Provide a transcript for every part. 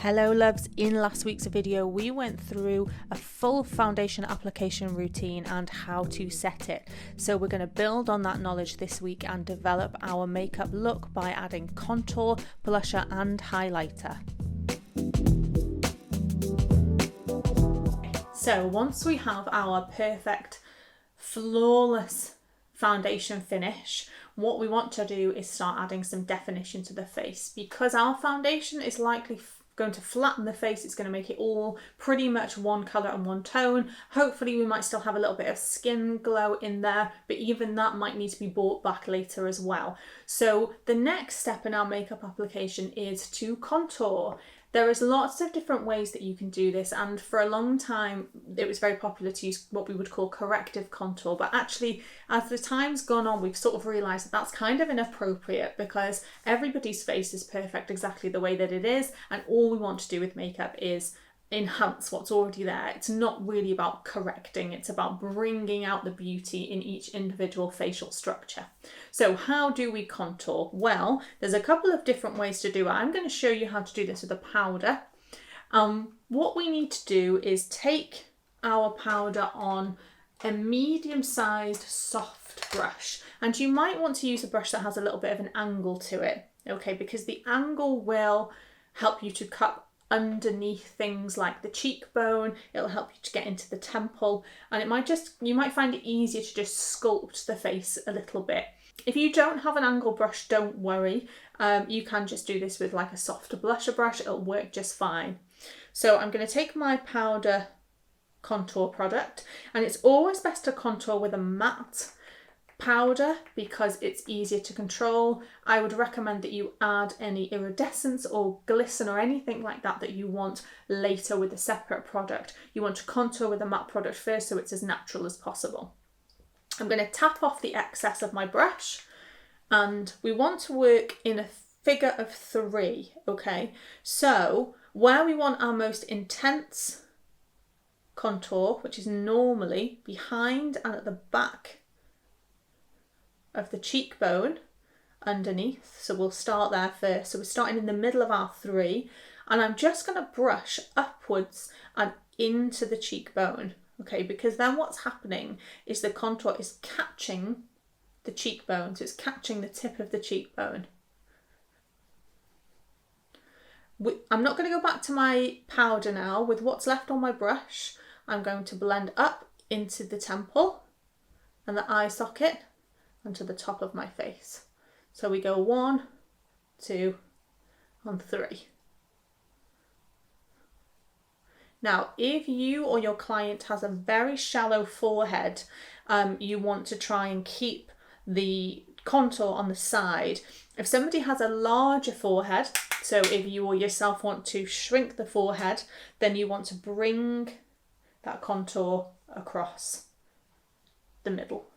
Hello loves, in last week's video we went through a full foundation application routine and how to set it. So we're going to build on that knowledge this week and develop our makeup look by adding contour, blusher and highlighter. So once we have our perfect, flawless foundation finish, what we want to do is start adding some definition to the face. Because our foundation is likely going to flatten the face, it's going to make it all pretty much one colour and one tone. Hopefully we might still have a little bit of skin glow in there, but even that might need to be brought back later as well. So the next step in our makeup application is to contour. There is lots of different ways that you can do this, and for a long time it was very popular to use what we would call corrective contour, but actually as the time's gone on we've sort of realised that that's kind of inappropriate because everybody's face is perfect exactly the way that it is, and all we want to do with makeup is enhance what's already there. It's not really about correcting, it's about bringing out the beauty in each individual facial structure. So how do we contour? Well, there's a couple of different ways to do it. I'm going to show you how to do this with a powder. What we need to do is take our powder on a medium-sized soft brush, and you might want to use a brush that has a little bit of an angle to it, okay, because the angle will help you to cut underneath things like the cheekbone, it'll help you to get into the temple, and you might find it easier to just sculpt the face a little bit. If you don't have an angle brush, don't worry, you can just do this with like a softer blusher brush, it'll work just fine. So I'm going to take my powder contour product, and it's always best to contour with a matte powder because it's easier to control. I would recommend that you add any iridescence or glisten or anything like that that you want later with a separate product. You want to contour with a matte product first so it's as natural as possible. I'm going to tap off the excess of my brush, and we want to work in a figure of 3, okay? So where we want our most intense contour, which is normally behind and at the back of the cheekbone underneath, so we'll start there first. So we're starting in the middle of our 3, and I'm just going to brush upwards and into the cheekbone, okay, because then what's happening is the contour is catching the cheekbone, so it's catching the tip of the cheekbone. I'm not going to go back to my powder now. With what's left on my brush, I'm going to blend up into the temple and the eye socket and to the top of my face. So we go 1, 2 and 3. Now if you or your client has a very shallow forehead, you want to try and keep the contour on the side. If somebody has a larger forehead, so if you or yourself want to shrink the forehead, then you want to bring that contour across the middle.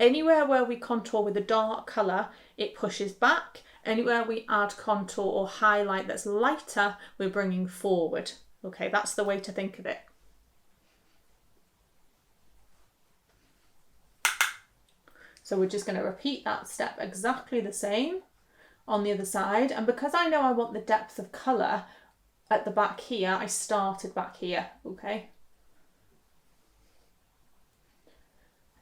Anywhere where we contour with a dark colour, it pushes back. Anywhere we add contour or highlight that's lighter, we're bringing forward. Okay, that's the way to think of it. So we're just going to repeat that step exactly the same on the other side. And because I know I want the depth of colour at the back here, I started back here, okay?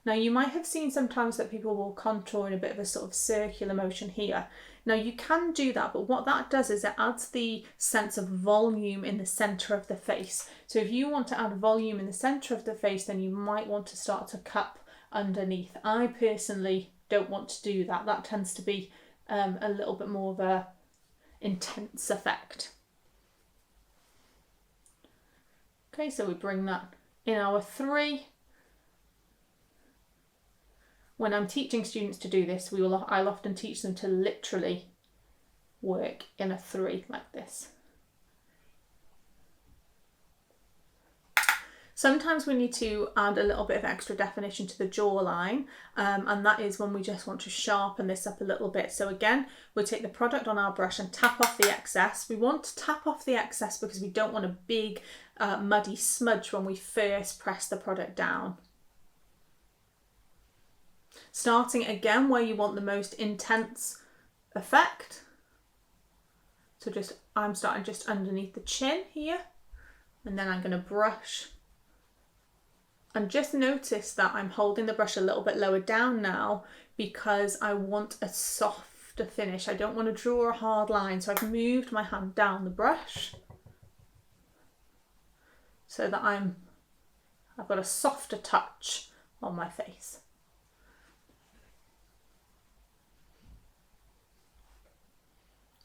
Now you might have seen sometimes that people will contour in a bit of a sort of circular motion here. Now you can do that, but what that does is it adds the sense of volume in the centre of the face. So if you want to add volume in the centre of the face, then you might want to start to cup underneath. I personally don't want to do that. That tends to be a little bit more of a intense effect. Okay, so we bring that in our 3. When I'm teaching students to do this, I'll often teach them to literally work in a 3 like this. Sometimes we need to add a little bit of extra definition to the jawline, and that is when we just want to sharpen this up a little bit. So again, we'll take the product on our brush and tap off the excess. We want to tap off the excess because we don't want a big muddy smudge when we first press the product down. Starting again where you want the most intense effect. So I'm starting just underneath the chin here, and then I'm going to brush. And just notice that I'm holding the brush a little bit lower down now because I want a softer finish. I don't want to draw a hard line, so I've moved my hand down the brush so that I've got a softer touch on my face.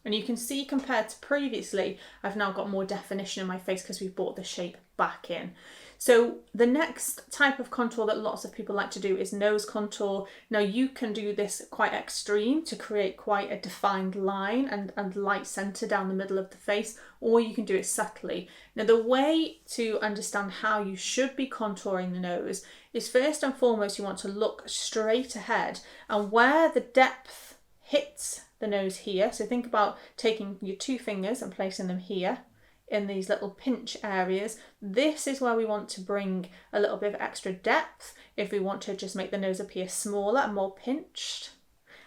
And you can see compared to previously, I've now got more definition in my face because we've brought the shape back in. So the next type of contour that lots of people like to do is nose contour. Now you can do this quite extreme to create quite a defined line and light centre down the middle of the face, or you can do it subtly. Now the way to understand how you should be contouring the nose is first and foremost you want to look straight ahead, and where the depth hits the nose here, so think about taking your two fingers and placing them here in these little pinch areas. This is where we want to bring a little bit of extra depth if we want to just make the nose appear smaller and more pinched.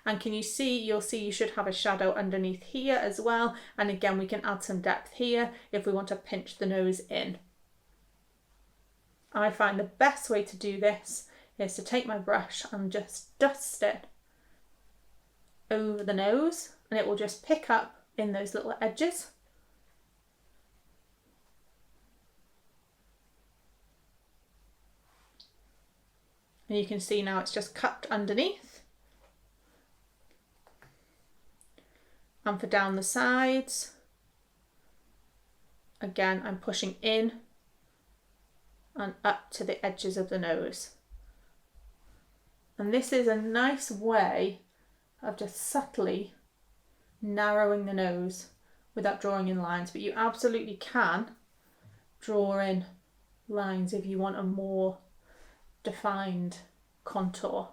And can you see, you'll see you should have a shadow underneath here as well, and again we can add some depth here if we want to pinch the nose in. I find the best way to do this is to take my brush and just dust it over the nose, and it will just pick up in those little edges. And you can see now it's just cupped underneath. And for down the sides, again I'm pushing in and up to the edges of the nose. And this is a nice way of just subtly narrowing the nose without drawing in lines, but you absolutely can draw in lines if you want a more defined contour.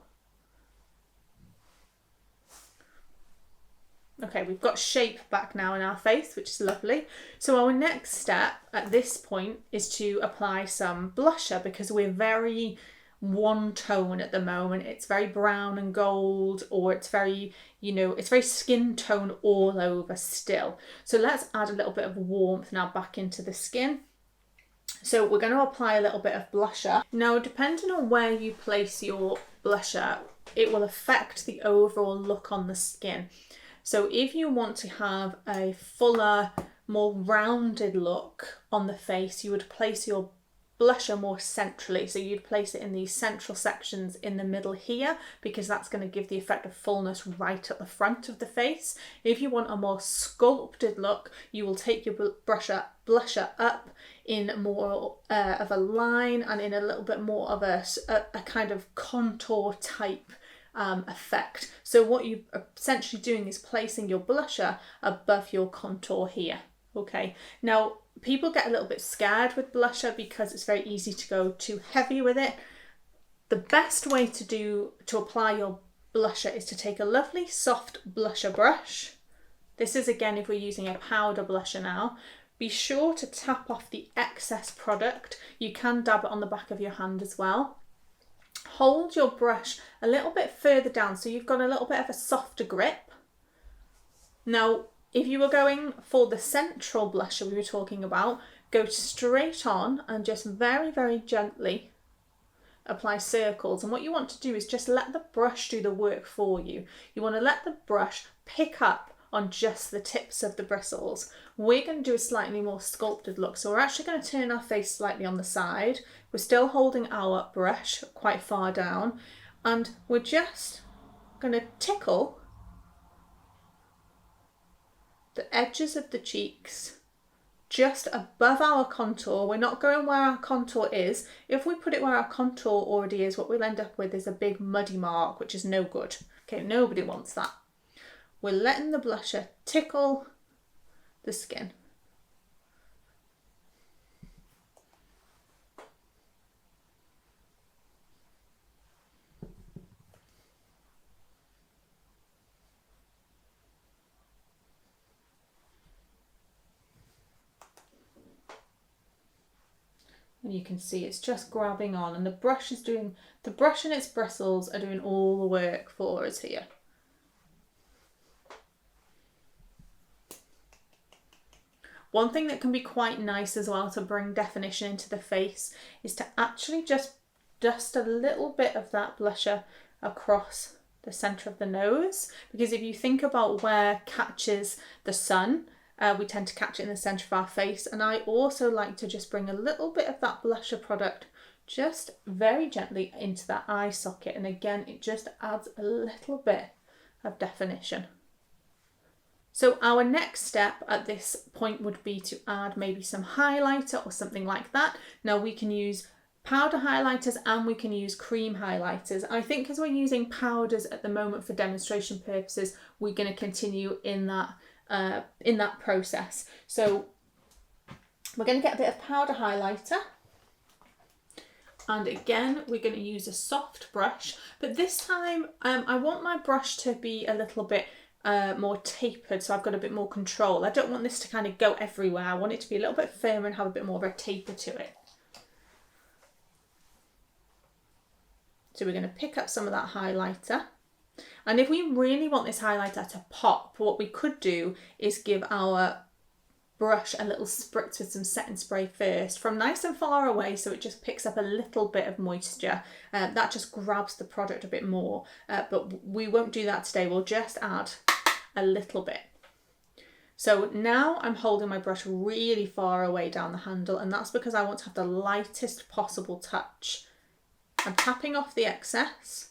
Okay, we've got shape back now in our face, which is lovely. So our next step at this point is to apply some blusher, because we're very one tone at the moment. It's very brown and gold, or it's very, it's very skin tone all over still. So let's add a little bit of warmth now back into the skin. So we're going to apply a little bit of blusher. Now, depending on where you place your blusher, it will affect the overall look on the skin. So if you want to have a fuller, more rounded look on the face, you would place your blusher more centrally. So you'd place it in these central sections in the middle here, because that's going to give the effect of fullness right at the front of the face. If you want a more sculpted look, you will take your blusher up in more of a line and in a little bit more of a kind of contour type effect. So what you're essentially doing is placing your blusher above your contour here. Okay, now people get a little bit scared with blusher because it's very easy to go too heavy with it. The best way to apply your blusher is to take a lovely soft blusher brush. This is again if we're using a powder blusher now. Be sure to tap off the excess product. You can dab it on the back of your hand as well. Hold your brush a little bit further down so you've got a little bit of a softer grip. Now, if you were going for the central blusher we were talking about, go straight on and just very, very gently apply circles. And what you want to do is just let the brush do the work for you. You want to let the brush pick up on just the tips of the bristles. We're going to do a slightly more sculpted look. So we're actually going to turn our face slightly on the side. We're still holding our brush quite far down, and we're just going to tickle the edges of the cheeks just above our contour. We're not going where our contour is. If we put it where our contour already is, what we'll end up with is a big muddy mark, which is no good. Okay, nobody wants that. We're letting the blusher tickle the skin. And you can see it's just grabbing on, and the brush and its bristles are doing all the work for us here. One thing that can be quite nice as well to bring definition into the face is to actually just dust a little bit of that blusher across the centre of the nose, because if you think about where catches the sun, we tend to catch it in the centre of our face, and I also like to just bring a little bit of that blusher product just very gently into that eye socket, and again it just adds a little bit of definition. So our next step at this point would be to add maybe some highlighter or something like that. Now we can use powder highlighters and we can use cream highlighters. I think because we're using powders at the moment for demonstration purposes, we're going to continue in that process. So we're going to get a bit of powder highlighter, and again we're going to use a soft brush, but this time I want my brush to be a little bit more tapered, so I've got a bit more control. I don't want this to kind of go everywhere. I want it to be a little bit firmer and have a bit more of a taper to it. So we're going to pick up some of that highlighter. And if we really want this highlighter to pop, what we could do is give our brush a little spritz with some setting spray first from nice and far away, so it just picks up a little bit of moisture. That just grabs the product a bit more, but we won't do that today. We'll just add a little bit. So now I'm holding my brush really far away down the handle, and that's because I want to have the lightest possible touch. I'm tapping off the excess,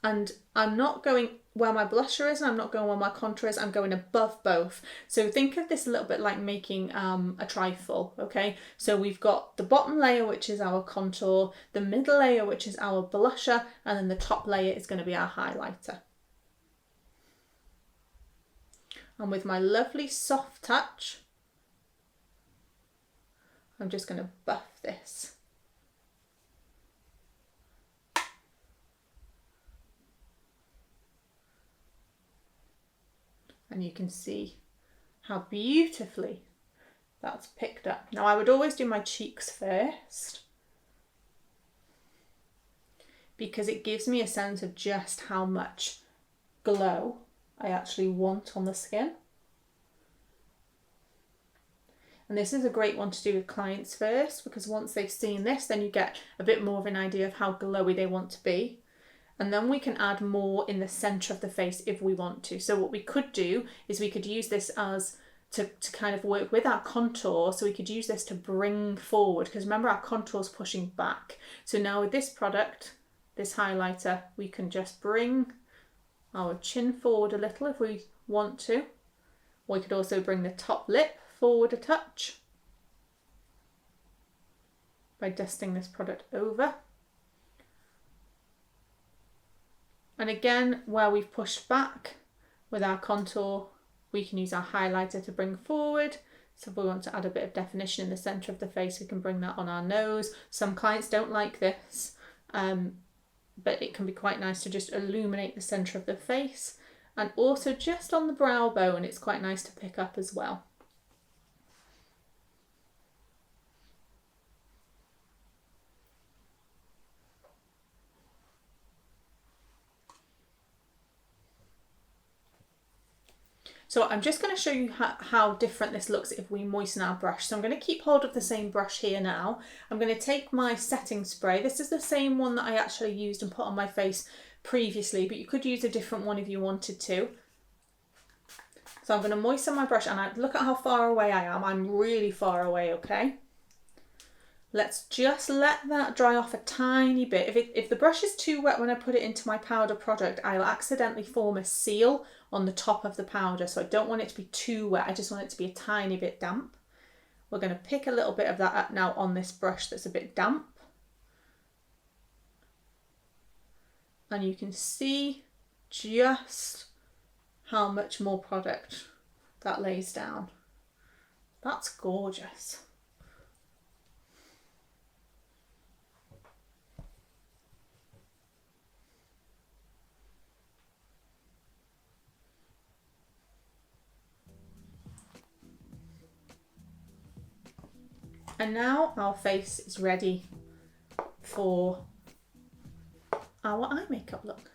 and I'm not going where my blusher is and I'm not going where my contour is, I'm going above both. So think of this a little bit like making a trifle, okay? So we've got the bottom layer, which is our contour, the middle layer, which is our blusher, and then the top layer is going to be our highlighter. And with my lovely soft touch, I'm just going to buff this. And you can see how beautifully that's picked up. Now I would always do my cheeks first, because it gives me a sense of just how much glow I actually want on the skin. And this is a great one to do with clients first, because once they've seen this, then you get a bit more of an idea of how glowy they want to be. And then we can add more in the centre of the face if we want to. So what we could do is we could use this as to kind of work with our contour. So we could use this to bring forward, because remember our contour's pushing back. So now with this product, this highlighter, we can just bring our chin forward a little if we want to. Or we could also bring the top lip forward a touch by dusting this product over. And again, where we've pushed back with our contour, we can use our highlighter to bring forward. So if we want to add a bit of definition in the centre of the face, we can bring that on our nose. Some clients don't like this, but it can be quite nice to just illuminate the centre of the face. And also just on the brow bone, it's quite nice to pick up as well. So I'm just going to show you how different this looks if we moisten our brush. So I'm going to keep hold of the same brush here now. I'm going to take my setting spray. This is the same one that I actually used and put on my face previously, but you could use a different one if you wanted to. So I'm going to moisten my brush, and look at how far away I am. I'm really far away, okay? Let's just let that dry off a tiny bit. If the brush is too wet when I put it into my powder product, I'll accidentally form a seal on the top of the powder. So I don't want it to be too wet. I just want it to be a tiny bit damp. We're going to pick a little bit of that up now on this brush that's a bit damp. And you can see just how much more product that lays down. That's gorgeous. And now our face is ready for our eye makeup look.